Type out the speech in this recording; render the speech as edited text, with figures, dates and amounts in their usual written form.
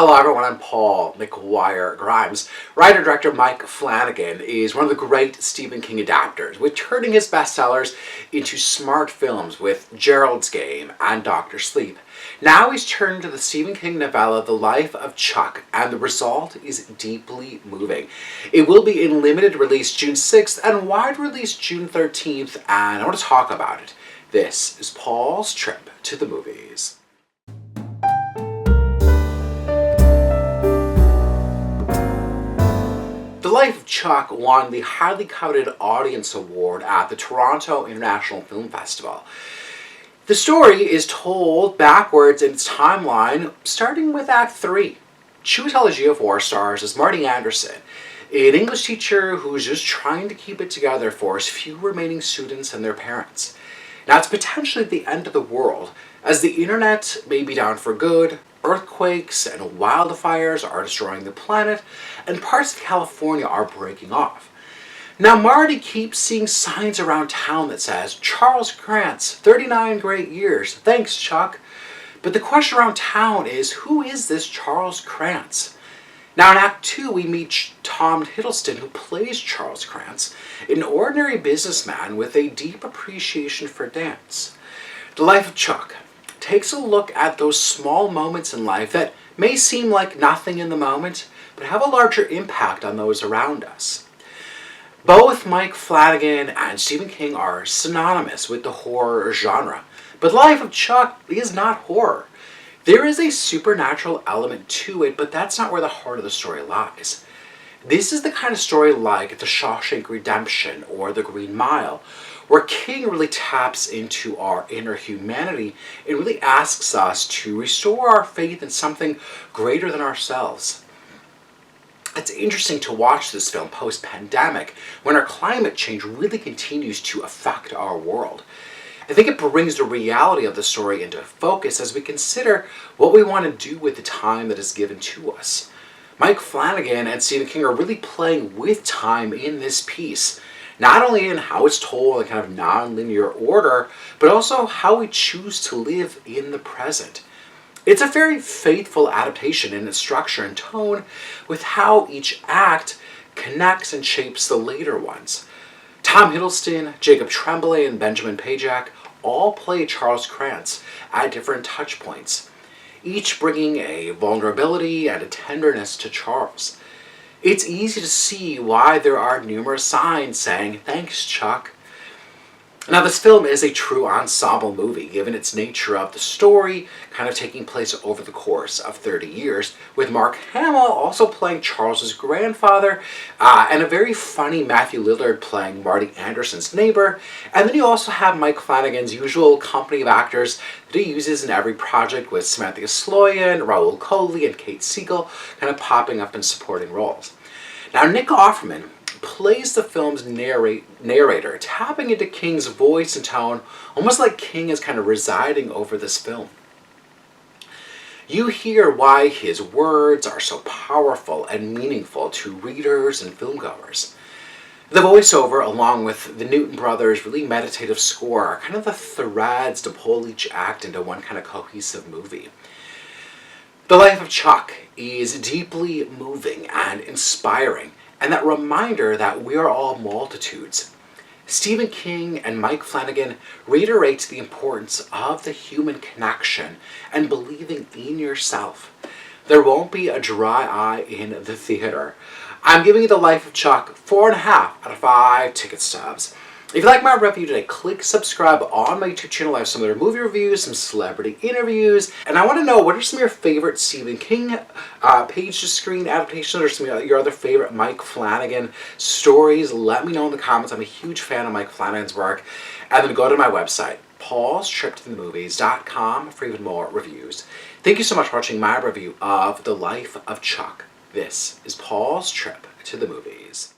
Hello everyone, I'm Paul McGuire Grimes. Writer-director Mike Flanagan is one of the great Stephen King adapters, with turning his bestsellers into smart films with Gerald's Game and Dr. Sleep. Now he's turned to the Stephen King novella The Life of Chuck, and the result is deeply moving. It will be in limited release June 6th and wide release June 13th, and I want to talk about it. This is Paul's trip to the movies. The Life of Chuck won the highly coveted Audience Award at the Toronto International Film Festival. The story is told backwards in its timeline, starting with Act 3. Chiwetel Ejiofor stars as Marty Anderson, an English teacher who's just trying to keep it together for his few remaining students and their parents. Now, it's potentially the end of the world, as the internet may be down for good, earthquakes and wildfires are destroying the planet, and parts of California are breaking off. Now, Marty keeps seeing signs around town that says, Charles Krantz, 39 great years, thanks Chuck. But the question around town is, who is this Charles Krantz? Now in Act 2 we meet Tom Hiddleston, who plays Charles Krantz, an ordinary businessman with a deep appreciation for dance. The Life of Chuck takes a look at those small moments in life that may seem like nothing in the moment, but have a larger impact on those around us. Both Mike Flanagan and Stephen King are synonymous with the horror genre, but The Life of Chuck is not horror. There is a supernatural element to it, but that's not where the heart of the story lies. This is the kind of story like The Shawshank Redemption or The Green Mile, where King really taps into our inner humanity and really asks us to restore our faith in something greater than ourselves. It's interesting to watch this film post-pandemic, when our climate change really continues to affect our world. I think it brings the reality of the story into focus as we consider what we want to do with the time that is given to us. Mike Flanagan and Stephen King are really playing with time in this piece, not only in how it's told in kind of non-linear order, but also how we choose to live in the present. It's a very faithful adaptation in its structure and tone, with how each act connects and shapes the later ones. Tom Hiddleston, Jacob Tremblay, and Benjamin Pajak all play Charles Krantz at different touch points, each bringing a vulnerability and a tenderness to Charles. It's easy to see why there are numerous signs saying, thanks Chuck. Now, this film is a true ensemble movie, given its nature of the story kind of taking place over the course of 30 years, with Mark Hamill also playing Charles's grandfather, and a very funny Matthew Lillard playing Marty Anderson's neighbor. And then you also have Mike Flanagan's usual company of actors that he uses in every project, with Samantha Sloyan, Raoul Coley, and Kate Siegel kind of popping up in supporting roles. Now, Nick Offerman plays the film's narrator, tapping into King's voice and tone, almost like King is kind of residing over this film. You hear why his words are so powerful and meaningful to readers and filmgoers. The voiceover, along with the Newton Brothers' really meditative score, are kind of the threads to pull each act into one kind of cohesive movie. The Life of Chuck is deeply moving and inspiring, and that reminder that we are all multitudes. Stephen King and Mike Flanagan reiterate the importance of the human connection and believing in yourself. There won't be a dry eye in the theater. I'm giving The Life of Chuck 4.5 out of 5 ticket stubs. If you like my review today, click subscribe on my YouTube channel. I have some other movie reviews, some celebrity interviews, and I want to know, what are some of your favorite Stephen King page-to-screen adaptations, or some of your other favorite Mike Flanagan stories? Let me know in the comments. I'm a huge fan of Mike Flanagan's work. And then go to my website, paulstriptothemovies.com, for even more reviews. Thank you so much for watching my review of The Life of Chuck. This is Paul's Trip to the Movies.